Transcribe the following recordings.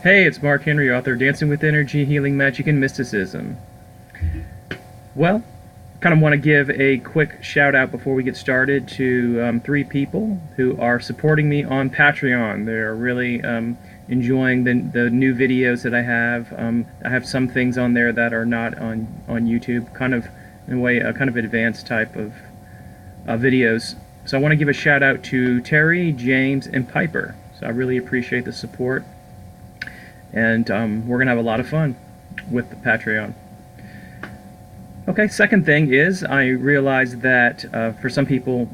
Hey, it's Mark Henry, author of Dancing with Energy, Healing, Magic, and Mysticism. Well, kind of want to give a quick shout out before we get started to three people who are supporting me on Patreon. They're really enjoying the new videos that I have. I have some things on there that are not on YouTube, kind of in a way, a kind of advanced type of videos. So I want to give a shout out to Terry, James, and Piper. So I really appreciate the support. And we're going to have a lot of fun with the Patreon. Okay, second thing is I realize that for some people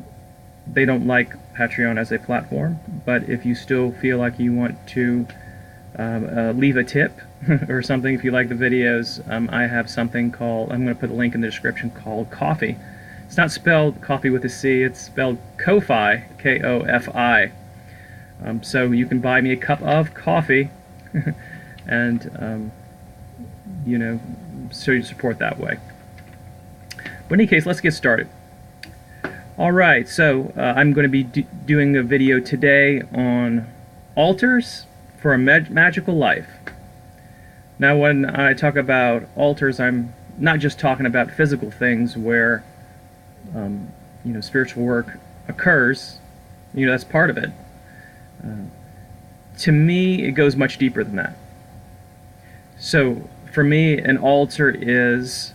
they don't like Patreon as a platform, but if you still feel like you want to leave a tip or something, if you like the videos, I have something called, I'm going to put a link in the description, called Ko-fi. It's not spelled coffee with a C, it's spelled Ko-fi, K-O-F-I. So you can buy me a cup of coffee and you know, show your support that way. But in any case, let's get started. Alright, so I'm going to be doing a video today on altars for a magical life. Now when I talk about altars, I'm not just talking about physical things where you know, spiritual work occurs. You know, that's part of it. To me, it goes much deeper than that. So for me, an altar is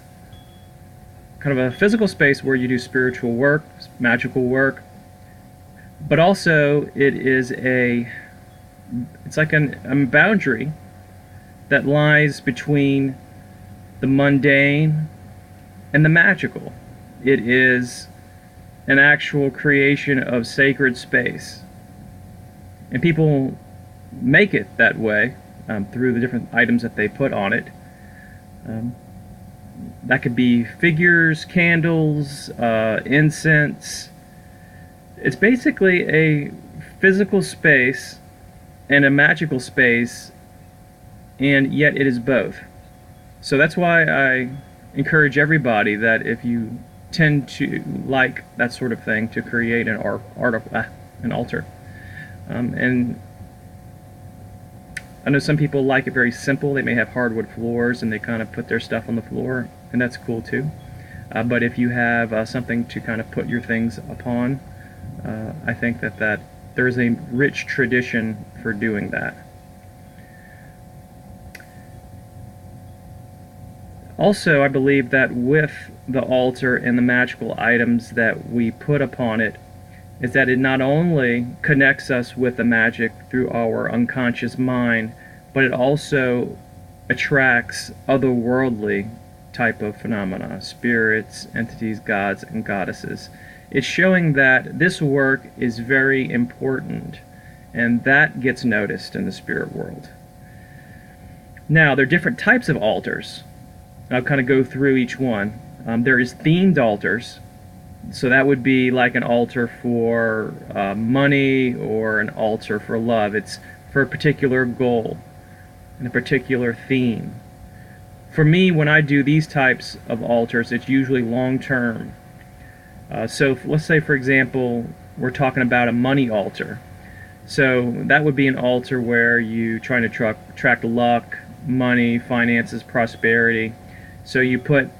kind of a physical space where you do spiritual work, magical work, but also it's like a boundary that lies between the mundane and the magical. It is an actual creation of sacred space. And people make it that way through the different items that they put on it. That could be figures, candles, incense. It's basically a physical space and a magical space, and yet it is both. So that's why I encourage everybody that if you tend to like that sort of thing, to create an altar. And I know some people like it very simple. They may have hardwood floors and they kind of put their stuff on the floor, and that's cool too. But if you have something to kind of put your things upon, I think that there is a rich tradition for doing that. Also, I believe that with the altar and the magical items that we put upon it, is that it not only connects us with the magic through our unconscious mind, but it also attracts otherworldly type of phenomena, spirits, entities, gods, and goddesses. It's showing that this work is very important, and that gets noticed in the spirit world. Now, there are different types of altars. I'll kind of go through each one. There is themed altars. So that would be like an altar for money, or an altar for love. It's for a particular goal and a particular theme. For me, when I do these types of altars, it's usually long-term. So let's say, for example, we're talking about a money altar. So that would be an altar where you trying to attract luck, money, finances, prosperity. So you put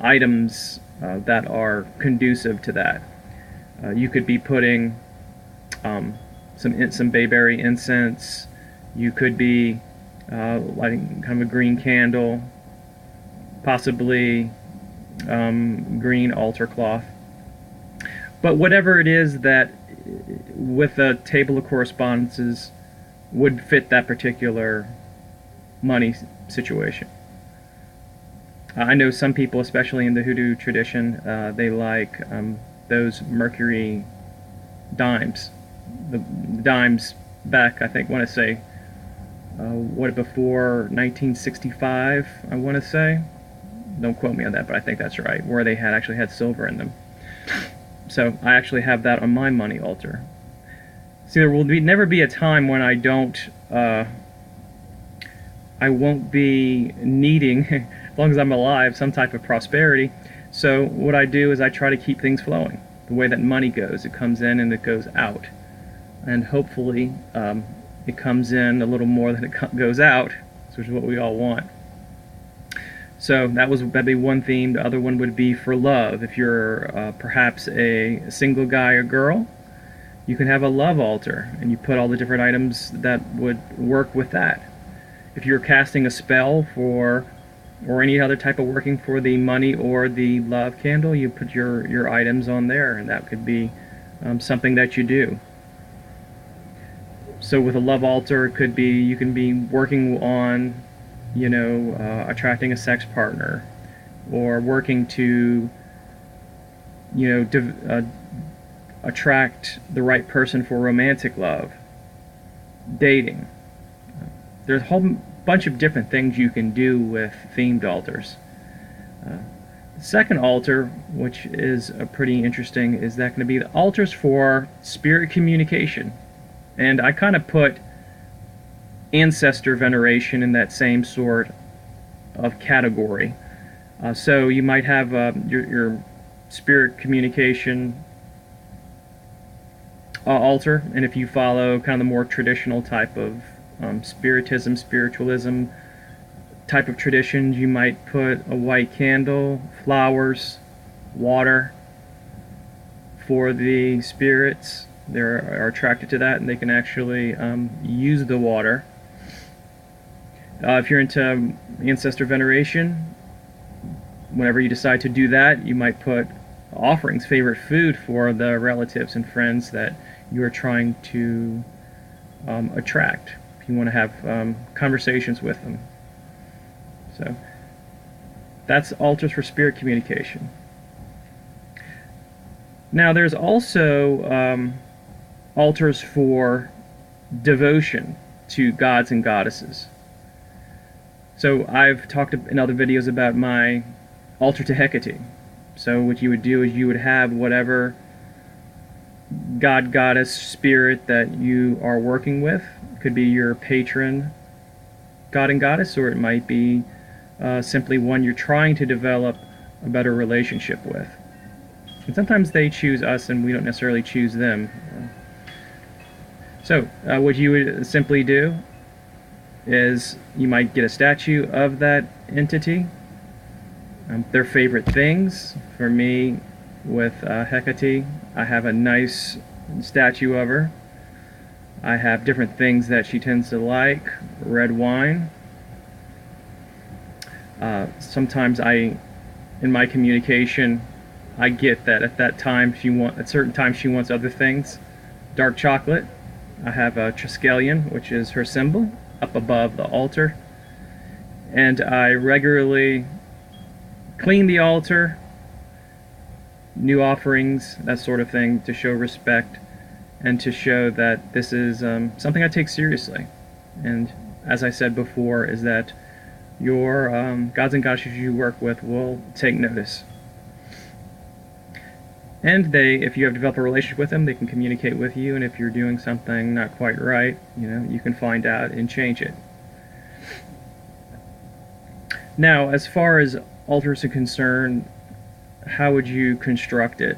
items that are conducive to that. You could be putting some bayberry incense. You could be lighting kind of a green candle, possibly green altar cloth. But whatever it is that, with a table of correspondences, would fit that particular money situation. I know some people, especially in the hoodoo tradition, they like those mercury dimes. The dimes back, I think, want to say, before 1965, I want to say. Don't quote me on that, but I think that's right, where they actually had silver in them. So I actually have that on my money altar. See, there will never be a time when I won't be needing, as long as I'm alive, some type of prosperity. So what I do is I try to keep things flowing. The way that money goes, it comes in and it goes out. And hopefully it comes in a little more than it goes out, which is what we all want. So that'd be one theme. The other one would be for love. If you're perhaps a single guy or girl, you can have a love altar, and you put all the different items that would work with that. If you're casting a spell for, or any other type of working for the money or the love candle, you put your items on there, and that could be something that you do. So with a love altar, it could be you can be working on, attracting a sex partner, or working to, attract the right person for romantic love, dating. There's a whole bunch of different things you can do with themed altars. The second altar, which is pretty interesting, is that going to be the altars for spirit communication. And I kind of put ancestor veneration in that same sort of category. So you might have your spirit communication altar, and if you follow kind of the more traditional type of spiritism, spiritualism type of traditions, you might put a white candle, flowers, water for the spirits. They are attracted to that, and they can actually use the water. If you're into ancestor veneration, whenever you decide to do that, you might put offerings, favorite food for the relatives and friends that you are trying to attract. If you want to have conversations with them. So that's altars for spirit communication. Now there's also altars for devotion to gods and goddesses. So I've talked in other videos about my altar to Hecate. So what you would do is you would have whatever god, goddess, spirit that you are working with. It could be your patron god and goddess, or it might be simply one you're trying to develop a better relationship with. And sometimes they choose us and we don't necessarily choose them. So what you would simply do is you might get a statue of that entity, their favorite things. For me, with Hecate, I have a nice statue of her. I have different things that she tends to like. Red wine. Sometimes in my communication, I get that at certain times she wants other things. Dark chocolate. I have a Triskelion, which is her symbol, up above the altar. And I regularly clean the altar, new offerings, that sort of thing, to show respect and to show that this is something I take seriously. And as I said before, is that your gods and goddesses you work with will take notice. And if you have developed a relationship with them, they can communicate with you, and if you're doing something not quite right, you can find out and change it. Now, as far as altars are concerned, how would you construct it?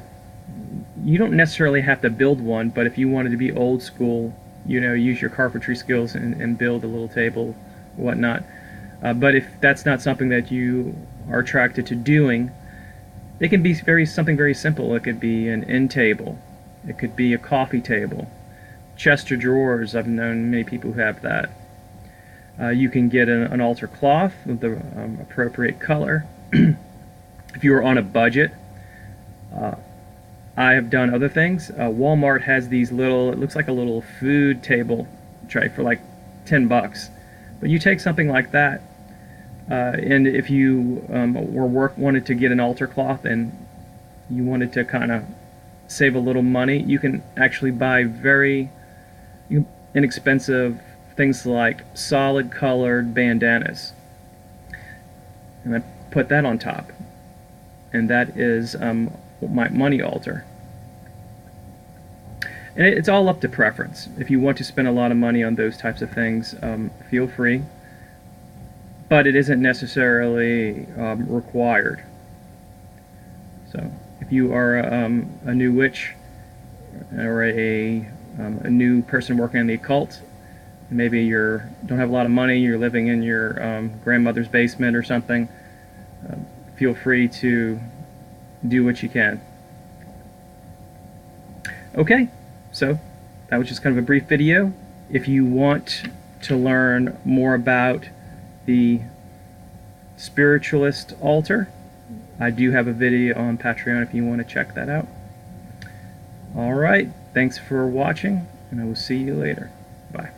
You don't necessarily have to build one, but if you wanted to be old school, use your carpentry skills and build a little table, whatnot. But if that's not something that you are attracted to doing, it can be something very simple. It could be an end table. It could be a coffee table. Chest of drawers, I've known many people who have that. You can get an altar cloth with the appropriate color. If you are on a budget, I have done other things. Walmart has these it looks like a little food table tray for like $10. But you take something like that, and if you wanted to get an altar cloth and you wanted to kind of save a little money, you can actually buy very inexpensive things like solid colored bandanas. And I put that on top. And that is my money altar. And it's all up to preference. If you want to spend a lot of money on those types of things, feel free. But it isn't necessarily required. So if you are a new witch or a new person working on the occult, maybe you don't have a lot of money, you're living in your grandmother's basement or something, feel free to do what you can. Okay, so that was just kind of a brief video. If you want to learn more about the spiritualist altar, I do have a video on Patreon if you want to check that out. Alright, thanks for watching, and I will see you later. Bye.